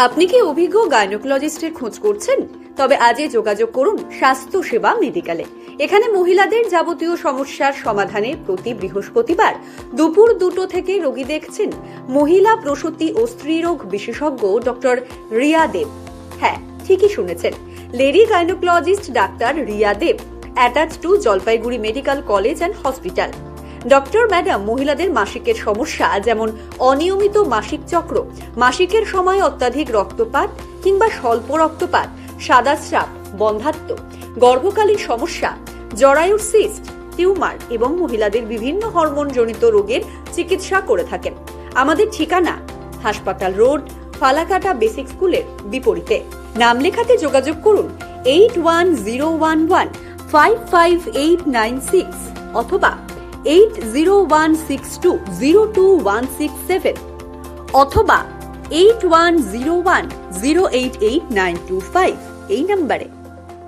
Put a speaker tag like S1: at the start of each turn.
S1: আপনি কি অভিজ্ঞ গাইনোকোলজিস্টের খোঁজ করছেন? তবে আজই যোগাযোগ করুন স্বাস্থ্য সেবা মেডিকেলে। এখানে মহিলাদের যাবতীয় সমস্যার সমাধানে প্রতি বৃহস্পতিবার দুপুর 2টো থেকে রোগী দেখছেন মহিলা প্রসূতি ও স্ত্রীরোগ বিশেষজ্ঞ ডক্টর রিয়া দেব। হ্যাঁ, ঠিকই শুনেছেন, লেডি গাইনোকোলজিস্ট ডাক্তার Riya Deb, attach to Jalpaiguri medical college and hospital. Doctor madam মহিলাদের মাসিকের সমস্যা যেমন অনিয়মিত মাসিক চক্র, মাসিকের সময় অত্যাধিক রক্তপাত কিংবা স্বল্প রক্তপাত, সাদা স্রাব, বন্ধ্যাত্ব, গর্ভকালীন সমস্যা, জরায়ুর সিস্ট, টিউমার এবং মহিলাদের বিভিন্ন হরমোনজনিত রোগের চিকিৎসা করে থাকেন। আমাদের ঠিকানা হাসপাতাল রোড, ফালাকাটা বেসিক স্কুলের বিপরীতে। নাম লেখাতে যোগাযোগ করুন 8101155896 অথবা 8016202167 অথবা 8101088925 এই নম্বরে।